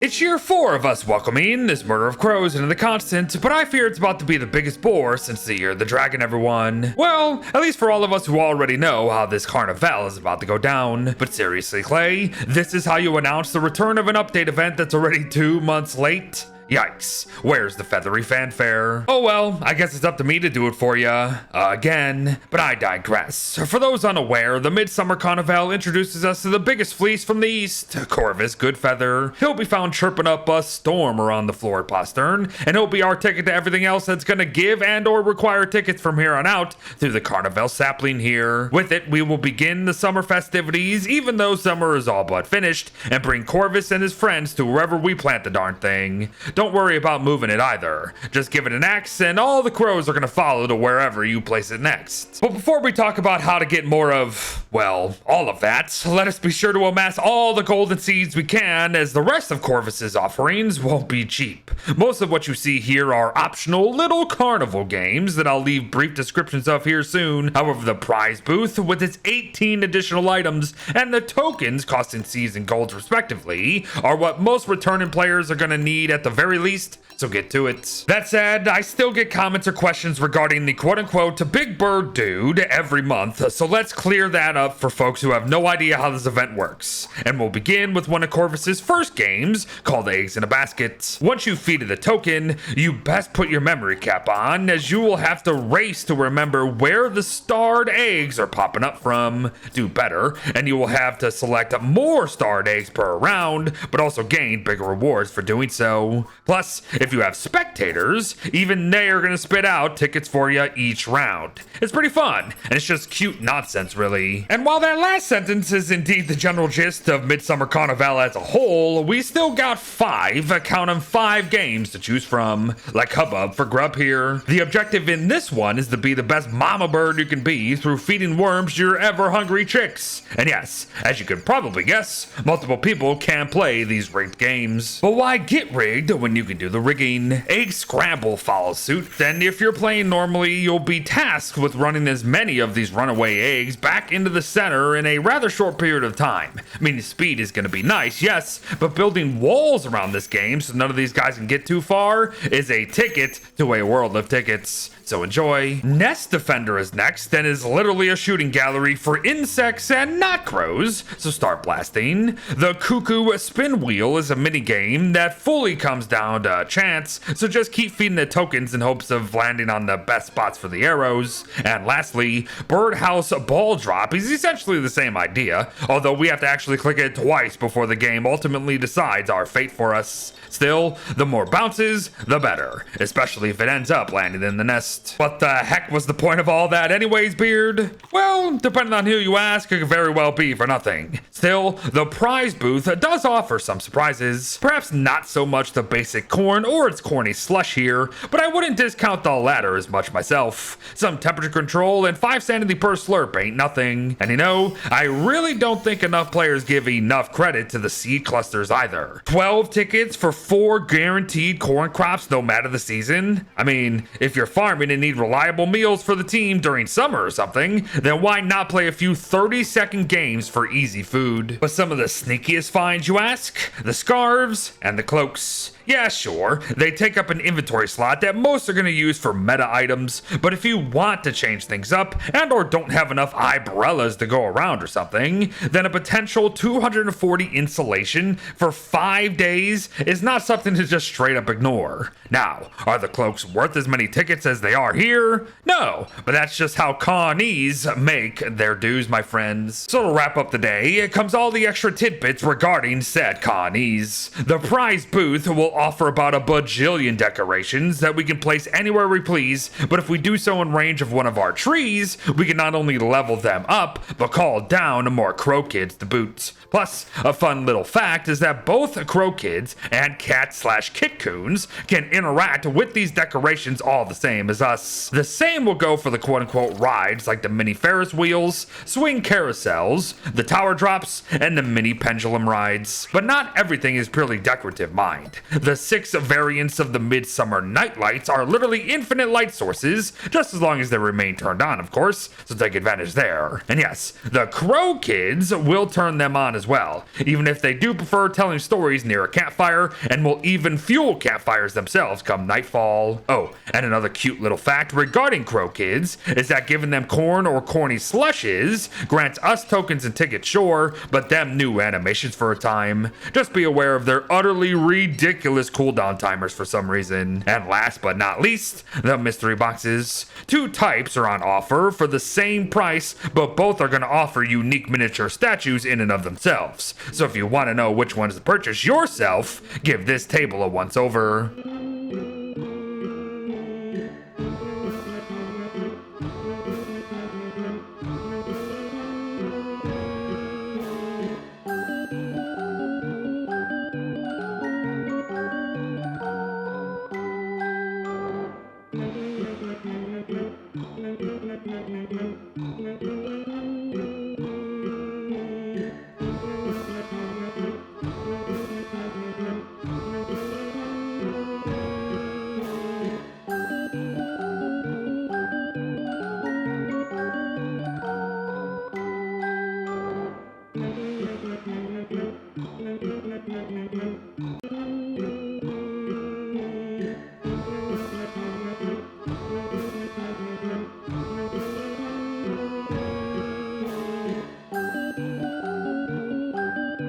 It's year 4 of us welcoming this murder of crows into the continent, but I fear it's about to be the biggest bore since the year of the dragon, everyone. Well, at least for all of us who already know how this Carnival is about to go down. But seriously, Clay, this is how you announce the return of an update event that's already 2 months late? Yikes, where's the feathery fanfare? Oh well, I guess it's up to me to do it for ya. Again. But I digress. For those unaware, the Midsummer Cawnival introduces us to the biggest fleece from the east, Corvus Goodfeather. He'll be found chirping up a storm around the floor postern, and he'll be our ticket to everything else that's gonna give and or require tickets from here on out through the Carnival sapling here. With it, we will begin the summer festivities, even though summer is all but finished, and bring Corvus and his friends to wherever we plant the darn thing. Don't worry about moving it either. Just give it an axe and all the crows are gonna follow to wherever you place it next. But before we talk about how to get more of, well, all of that, let us be sure to amass all the golden seeds we can, as the rest of Corvus's offerings won't be cheap. Most of what you see here are optional little carnival games that I'll leave brief descriptions of here soon. However, the prize booth with its 18 additional items and the tokens costing seeds and golds respectively are what most returning players are gonna need at the very least, so get to it. That said, I still get comments or questions regarding the quote-unquote Big Bird Dude every month, so let's clear that up for folks who have no idea how this event works. And we'll begin with one of Corvus's first games, called Eggs in a Basket. Once you feed it a token, you best put your memory cap on, as you will have to race to remember where the starred eggs are popping up from. Do better, and you will have to select more starred eggs per round, but also gain bigger rewards for doing so. Plus, if you have spectators, even they are going to spit out tickets for you each round. It's pretty fun, and it's just cute nonsense, really. And while that last sentence is indeed the general gist of Midsummer Cawnival as a whole, we still got 5 games to choose from, like hubbub for grub here. The objective in this one is to be the best mama bird you can be through feeding worms to your ever-hungry chicks. And yes, as you could probably guess, multiple people can play these rigged games. But why get rigged when you can do the rigging? Egg Scramble follows suit, and if you're playing normally, you'll be tasked with running as many of these runaway eggs back into the center in a rather short period of time. I mean, speed is going to be nice, yes, but building walls around this game so none of these guys can get too far is a ticket to a world of tickets. So enjoy. Nest Defender is next and is literally a shooting gallery for insects and not crows, so start blasting. The Cuckoo Spin Wheel is a mini game that fully comes down to chance, so just keep feeding the tokens in hopes of landing on the best spots for the arrows. And lastly, Birdhouse Ball Drop is essentially the same idea, although we have to actually click it twice before the game ultimately decides our fate for us. Still, the more bounces, the better, especially if it ends up landing in the nest. What the heck was the point of all that anyways, Beard? Well, depending on who you ask, it could very well be for nothing. Still, the prize booth does offer some surprises. Perhaps not so much the basic corn or its corny slush here, but I wouldn't discount the latter as much myself. Some temperature control and 5 sanity per slurp ain't nothing. And you know, I really don't think enough players give enough credit to the seed clusters either. 12 tickets for 4 guaranteed corn crops no matter the season? I mean, if you're farming and need reliable meals for the team during summer or something, then why not play a few 30-second games for easy food? But some of the sneakiest finds, you ask? The scarves and the cloaks. Yeah, sure, they take up an inventory slot that most are going to use for meta items, but if you want to change things up and or don't have enough umbrellas to go around or something, then a potential 240 insulation for 5 days is not something to just straight up ignore. Now, are the cloaks worth as many tickets as they are here? No, but that's just how Connies make their dues, my friends. So to wrap up the day, comes all the extra tidbits regarding said Connies. The prize booth will offer about a bajillion decorations that we can place anywhere we please, but if we do so in range of one of our trees, we can not only level them up, but call down more crow kids to boot. Plus, a fun little fact is that both crow kids and cat/kitcoons can interact with these decorations all the same as as us. The same will go for the quote-unquote rides like the mini Ferris wheels, swing carousels, the tower drops, and the mini pendulum rides. But not everything is purely decorative, mind. The 6 variants of the Midsummer night lights are literally infinite light sources, just as long as they remain turned on, of course, so take advantage there. And yes, the Crow Kids will turn them on as well, even if they do prefer telling stories near a campfire and will even fuel campfires themselves come nightfall. Oh, and another cute little fact regarding Crow Kids is that giving them corn or corny slushes grants us tokens and tickets, sure, but them new animations for a time. Just be aware of their utterly ridiculous cooldown timers for some reason. And last but not least, the mystery boxes. 2 types are on offer for the same price, but both are going to offer unique miniature statues in and of themselves. So if you want to know which ones to purchase yourself, give this table a once over.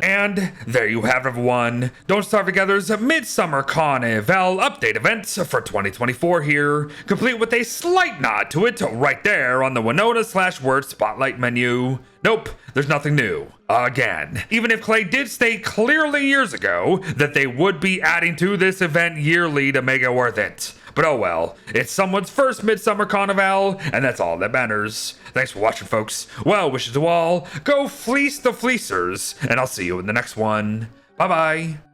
And there you have it, everyone. Don't Starve Together's Midsummer Cawnival update events for 2024 here, complete with a slight nod to it right there on the Winona/Word Spotlight menu. Nope, there's nothing new. Again, even if Clay did state clearly years ago that they would be adding to this event yearly to make it worth it. But oh well, it's someone's first Midsummer Cawnival, and that's all that matters. Thanks for watching, folks. Well wishes to all. Go fleece the fleecers, and I'll see you in the next one. Bye-bye.